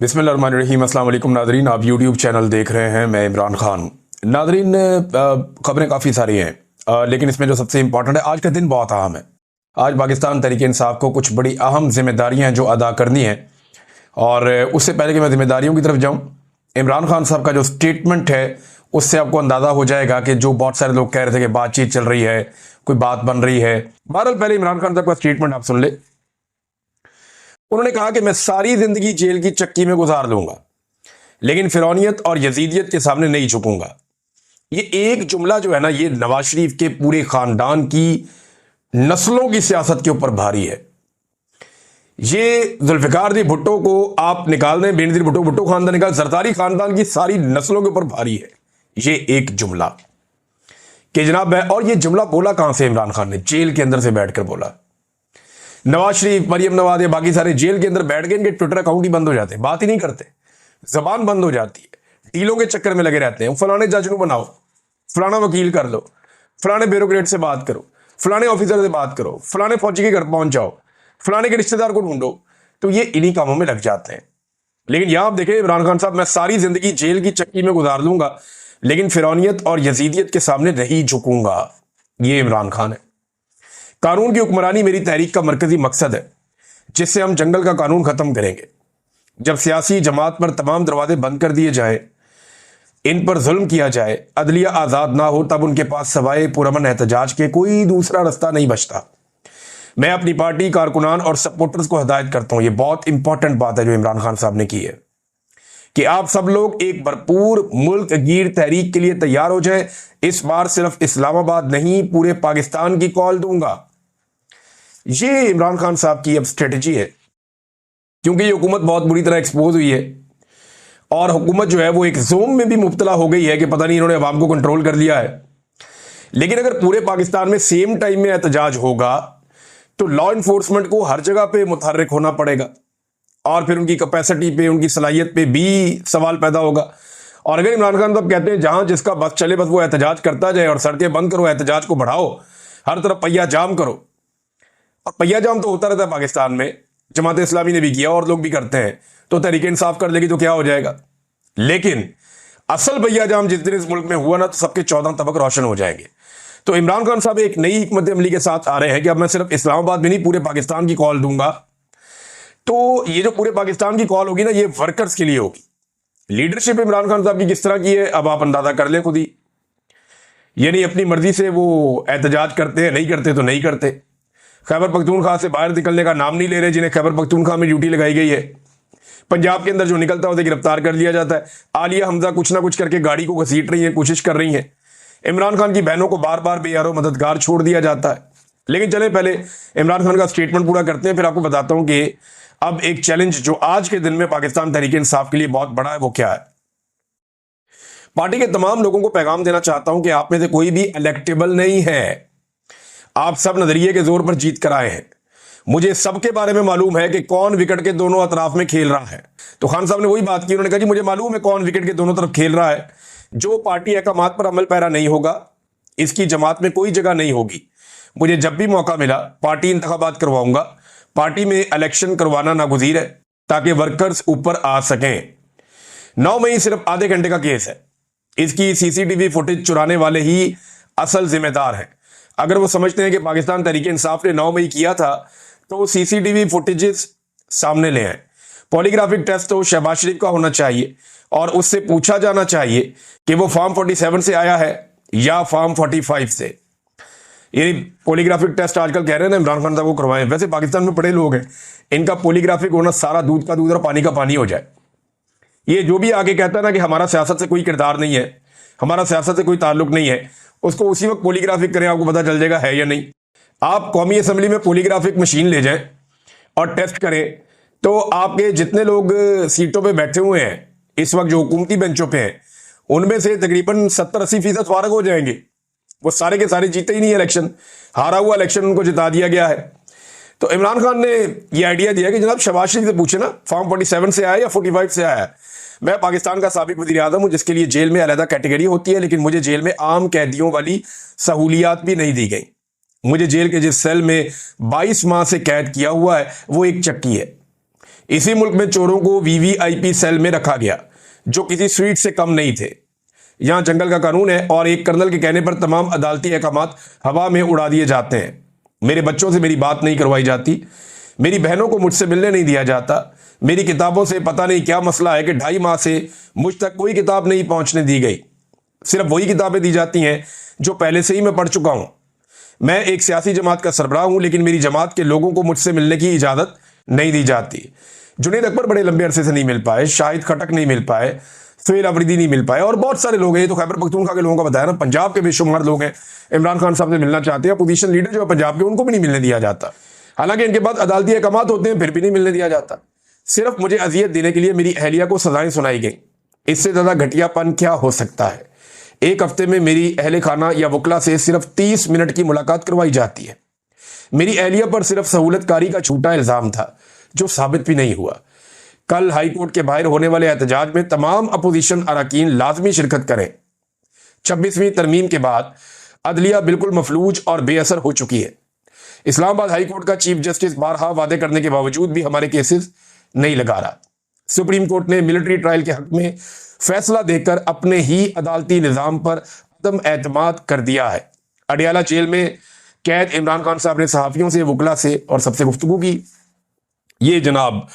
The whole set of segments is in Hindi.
बिस्मिल्लाहिर्रहमानिर्रहीम। अस्सलाम वालेकुम नादरीन, आप यूट्यूब चैनल देख रहे हैं। मैं इमरान खान। नादरीन, खबरें काफ़ी सारी हैं, लेकिन इसमें जो सबसे इंपॉर्टेंट है, आज का दिन बहुत अहम है। आज पाकिस्तान तहरीक इंसाफ को कुछ बड़ी अहम जिम्मेदारियां हैं जो अदा करनी है। और उससे पहले कि मैं जिम्मेदारियों की तरफ जाऊं, इमरान खान साहब का जो स्टेटमेंट है उससे आपको अंदाज़ा हो जाएगा कि जो बहुत सारे लोग कह रहे थे कि बातचीत चल रही है, कोई बात बन रही है। बहरहाल पहले इमरान खान साहब का स्टेटमेंट आप सुन ले। उन्होंने कहा कि मैं सारी जिंदगी जेल की चक्की में गुजार लूंगा, लेकिन फिरौनियत और यजीदियत के सामने नहीं झुकूंगा। ये एक जुमला जो है ना, ये नवाज शरीफ के पूरे खानदान की नस्लों की सियासत के ऊपर भारी है। ये जुल्फिकार जी भुट्टो को आप निकाल दें, बेनजीर भुट्टो, भुट्टो खानदान निकाल, जरदारी खानदान की सारी नस्लों के ऊपर भारी है ये एक जुमला कि जनाब है। और ये जुमला बोला कहां से इमरान खान ने? जेल के अंदर से बैठकर बोला। नवाज शरीफ, मरियम नवाज या बाकी सारे जेल के अंदर बैठ गए, इनके ट्विटर अकाउंट ही बंद हो जाते हैं, बात ही नहीं करते, जबान बंद हो जाती है, डीलों के चक्कर में लगे रहते हैं। फलाने जज को बनाओ, फलाना वकील कर लो, फलाने ब्यूरोक्रेट से बात करो, फलाने ऑफिसर से बात करो, फलाने फौजी के घर पहुंच जाओ, फलाने के रिश्तेदार को ढूंढो। तो ये इन्हीं कामों में लग जाते हैं। लेकिन यहां आप देखें इमरान खान साहब, मैं सारी जिंदगी जेल की चक्की में गुजार लूंगा, लेकिन फिरौनियत और यजीदियत के सामने नहीं झुकूंगा। ये इमरान खान है। कानून की हुक्मरानी मेरी तहरीक का मरकजी मकसद है, जिससे हम जंगल का कानून खत्म करेंगे। जब सियासी जमात पर तमाम दरवाजे बंद कर दिए जाए, इन पर जुल्म किया जाए, अदलिया आजाद ना हो, तब उनके पास सवाए पुरअमन एहतजाज के कोई दूसरा रास्ता नहीं बचता। मैं अपनी पार्टी, कारकुनान और सपोर्टर्स को हिदायत करता हूं, यह बहुत इंपॉर्टेंट बात है जो इमरान खान साहब ने की है, कि आप सब लोग एक भरपूर मुल्क गिर तहरीक के लिए तैयार हो जाए। इस बार सिर्फ इस्लामाबाद नहीं, पूरे पाकिस्तान की कॉल दूंगा। ये इमरान खान साहब की अब स्ट्रेटजी है, क्योंकि ये हुकूमत बहुत बुरी तरह एक्सपोज हुई है और हुकूमत जो है वो एक जोम में भी मुब्तला हो गई है कि पता नहीं इन्होंने अवाम को कंट्रोल कर लिया है। लेकिन अगर पूरे पाकिस्तान में सेम टाइम में एहतजाज होगा तो लॉ इन्फोर्समेंट को हर जगह पे मुतहर्रिक होना पड़ेगा और फिर उनकी कैपेसिटी पे, उनकी सलाहियत पे भी सवाल पैदा होगा। और अगर इमरान खान साहब कहते हैं जहां जिसका बस चले बस वो एहतजाज करता जाए और सड़कें बंद करो, एहतजाज को बढ़ाओ, हर तरफ पहिया जाम करो, और पहिया जाम तो होता रहता है पाकिस्तान में, जमात इस्लामी ने भी किया और लोग भी करते हैं, तो तहरीक इंसाफ कर लेगी तो क्या हो जाएगा। लेकिन असल पहिया जाम जिस दिन इस मुल्क में हुआ ना, तो सबके 14 तबक रोशन हो जाएंगे। तो इमरान खान साहब एक नई हिकमत अमली के साथ आ रहे हैं कि अब मैं सिर्फ इस्लामाबाद में नहीं, पूरे पाकिस्तान की कॉल दूंगा। तो ये जो पूरे पाकिस्तान की कॉल होगी ना, ये वर्कर्स के लिए होगी। लीडरशिप इमरान खान साहब की किस तरह की है अब आप अंदाजा कर लें खुद ही। यानी अपनी मर्जी से वो एहतजाज करते हैं, नहीं करते तो नहीं करते। खैबर पख्तूनख्वा से बाहर निकलने का नाम नहीं ले रहे, जिन्हें खैबर पख्तूनख्वा में ड्यूटी लगाई गई है। पंजाब के अंदर जो निकलता है उसे गिरफ्तार कर लिया जाता है। आलिया हमजा कुछ ना कुछ करके गाड़ी को घसीट रही है, कोशिश कर रही है। इमरान खान की बहनों को बार बार बेयारो मददगार छोड़ दिया जाता है। लेकिन चले पहले इमरान खान का स्टेटमेंट पूरा करते हैं, फिर आपको बताता हूं कि अब एक चैलेंज जो आज के दिन में पाकिस्तान तहरीक इंसाफ के लिए बहुत बड़ा है वो क्या है। पार्टी के तमाम लोगों को पैगाम देना चाहता हूं कि आप में से कोई भी इलेक्टेबल नहीं है। आप सब नजरिए के जोर पर जीत कर आए हैं। मुझे सबके बारे में मालूम है कि कौन विकेट के दोनों अतराफ में खेल रहा है। तो खान साहब ने वही बात की, उन्होंने कहा कि मुझे मालूम है कौन विकेट के दोनों तरफ खेल रहा है। जो पार्टी अहकामात पर अमल पैरा नहीं होगा, इसकी जमात में कोई जगह नहीं होगी। मुझे जब भी मौका मिला पार्टी इंतखाबात करवाऊंगा। पार्टी में इलेक्शन करवाना नागुज़ीर है ताकि वर्कर्स ऊपर आ सकें। 9 मई सिर्फ आधे घंटे का केस है। इसकी सीसीटीवी फुटेज चुराने वाले ही असल जिम्मेदार हैं। अगर वो समझते हैं कि पाकिस्तान तहरीक इंसाफ ने 9 मई किया था, तो वो सीसीटीवी फुटेजेस सामने ले आए। पॉलीग्राफिक टेस्ट तो शहबाज शरीफ का होना चाहिए और उससे पूछा जाना चाहिए कि वो फॉर्म 47 से आया है या फॉर्म 45 से। यानी पॉलीग्राफिक टेस्ट आजकल कह रहे हैं ना इमरान खान साहब को करवाएं। वैसे पाकिस्तान में बड़े लोग हैं, इनका पॉलीग्राफिक होना सारा दूध का दूध और पानी का पानी हो जाए। ये जो भी आगे कहता है ना कि हमारा सियासत से कोई किरदार नहीं है, हमारा सियासत से कोई ताल्लुक नहीं है, उसको उसी वक्त पॉलीग्राफिक करें, आपको पता चल जाएगा है या नहीं। आप कौमी असेंबली में पॉलीग्राफिक मशीन ले जाएं और टेस्ट करें, तो आपके जितने लोग सीटों पे बैठे हुए हैं इस वक्त जो हुकूमती बेंचों पे हैं, उनमें से तकरीबन 70-80% फारग हो जाएंगे। वो सारे के सारे जीते ही नहीं इलेक्शन, हारा हुआ इलेक्शन उनको जिता दिया गया है। तो इमरान खान ने यह आइडिया दिया कि जनाब शहबाज शरीफ से पूछे ना फॉर्म 47 से आया या 45 से आया। मैं पाकिस्तान का साबिक वज़ीर आज़म हूं, जिसके लिए जेल में अलहदा कैटेगरी होती है, लेकिन मुझे जेल में आम कैदियों वाली सहूलियात भी नहीं दी गई। मुझे जेल के जिस सेल में 22 माह से कैद किया हुआ है वो एक चक्की है। इसी मुल्क में चोरों को वीवीआईपी सेल में रखा गया जो किसी स्वीट से कम नहीं थे। यहां जंगल का कानून है और एक कर्नल के कहने पर तमाम अदालती अहकामात हवा में उड़ा दिए जाते हैं। मेरे बच्चों से मेरी बात नहीं करवाई जाती, मेरी बहनों को मुझसे मिलने नहीं दिया जाता, मेरी किताबों से पता नहीं क्या मसला है कि 2.5 माह से मुझ तक कोई किताब नहीं पहुंचने दी गई। सिर्फ वही किताबें दी जाती हैं जो पहले से ही मैं पढ़ चुका हूं। मैं एक सियासी जमात का सरबराह हूं, लेकिन मेरी जमात के लोगों को मुझसे मिलने की इजाजत नहीं दी जाती। जुनैद अकबर बड़े लंबे अरसे से नहीं मिल पाए, शाहिद खटक नहीं मिल पाए, सुहेल अफरीदी नहीं मिल पाए और बहुत सारे लोग हैं। ये तो खैबर पख्तूनख्वा के लोगों का बताया ना, पंजाब के बेशुमार लोग हैं इमरान खान साहब से मिलना चाहते हैं। अपोजिशन लीडर जो है पंजाब के, उनको भी नहीं मिलने दिया जाता। हालांकि इनके बाद अदालती अहकामात होते हैं, फिर भी नहीं मिलने दिया जाता। सिर्फ मुझे अजियत देने के लिए मेरी अहलिया को सजाएं सुनाई गई। इससे ज्यादा घटियापन क्या हो सकता है। एक हफ्ते में मेरी अहले खाना या वकला से सिर्फ 30 मिनट की मुलाकात करवाई जाती है। मेरी अहलिया पर सिर्फ सहूलतकारी का झूठा इल्जाम था जो साबित भी नहीं हुआ। कल हाईकोर्ट के बाहर होने वाले एहतजाज में तमाम अपोजिशन अरकान लाजमी शिरकत करें। 26वीं तरमीम के बाद अदलिया बिल्कुल मफलूज और बेअसर हो चुकी है। इस्लामाबाद हाईकोर्ट का चीफ जस्टिस बारहा वादे करने के बावजूद भी हमारे केसेस नहीं लगा रहा। सुप्रीम कोर्ट ने मिलिट्री ट्रायल के हक में फैसला देकर अपने ही अदालती निजाम पर अदम एतमाद कर दिया है। अडियाला जेल में कैद इमरान खान साहब ने सहाफियों से, वकला से और सबसे गुफ्तगू की। ये जनाब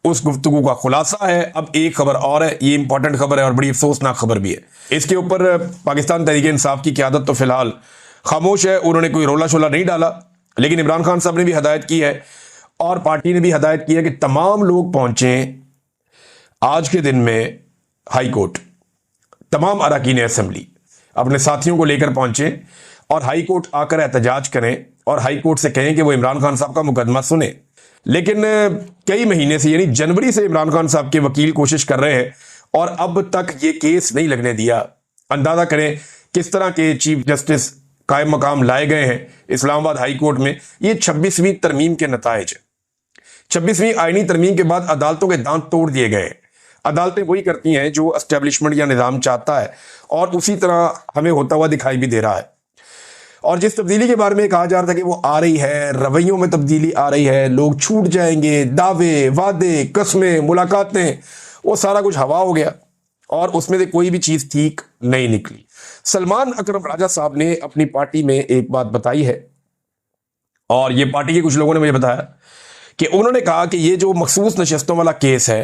उस गुफ्तगू का खुलासा है। अब एक खबर और है, ये इंपॉर्टेंट खबर है और बड़ी अफसोसनाक खबर भी है। इसके ऊपर पाकिस्तान तहरीक इंसाफ की क़यादत तो फिलहाल खामोश है, उन्होंने कोई रोला शोला नहीं डाला। लेकिन इमरान खान साहब ने भी हदायत की है और पार्टी ने भी हदायत की है कि तमाम लोग पहुंचें आज के दिन में हाई कोर्ट। तमाम अरकान असेंबली अपने साथियों को लेकर पहुंचे और हाई कोर्ट आकर एहतजाज करें और हाई कोर्ट से कहें कि वो इमरान खान साहब का मुकदमा सुने। लेकिन कई महीने से, यानी जनवरी से इमरान खान साहब के वकील कोशिश कर रहे हैं और अब तक ये केस नहीं लगने दिया। अंदाजा करें किस तरह के चीफ जस्टिस कायम मकाम लाए गए हैं इस्लामाबाद हाई कोर्ट में। ये 26वीं तरमीम के नताइज। 26वीं आईनी तरमीम के बाद अदालतों के दांत तोड़ दिए गए। अदालतें वही करती हैं जो एस्टेब्लिशमेंट या निज़ाम चाहता है और उसी तरह हमें होता हुआ दिखाई भी दे रहा है। और जिस तब्दीली के बारे में कहा जा रहा था कि वो आ रही है, रवैयों में तब्दीली आ रही है, लोग छूट जाएंगे, दावे, वादे, कस्में, मुलाकातें, वो सारा कुछ हवा हो गया और उसमें से कोई भी चीज़ ठीक नहीं निकली। सलमान अकरम राजा साहब ने अपनी पार्टी में एक बात बताई है और ये पार्टी के कुछ लोगों ने मुझे बताया कि उन्होंने कहा कि ये जो मखसूस नशस्तों वाला केस है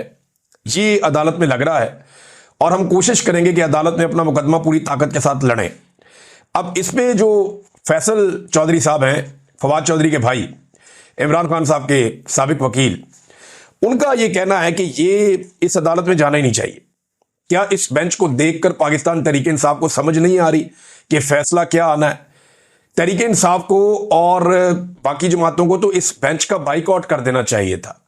ये अदालत में लग रहा है और हम कोशिश करेंगे कि अदालत में अपना मुकदमा पूरी ताकत के साथ लड़ें। अब इसमें जो फैसल चौधरी साहब हैं, फवाद चौधरी के भाई, इमरान खान साहब के साबिक वकील, उनका ये कहना है कि ये इस अदालत में जाना ही नहीं चाहिए। क्या इस बेंच को देखकर पाकिस्तान तहरीक इंसाफ को समझ नहीं आ रही कि फैसला क्या आना है? तहरीक इंसाफ को और बाकी जमातों को तो इस बेंच का बाइकआउट कर देना चाहिए था।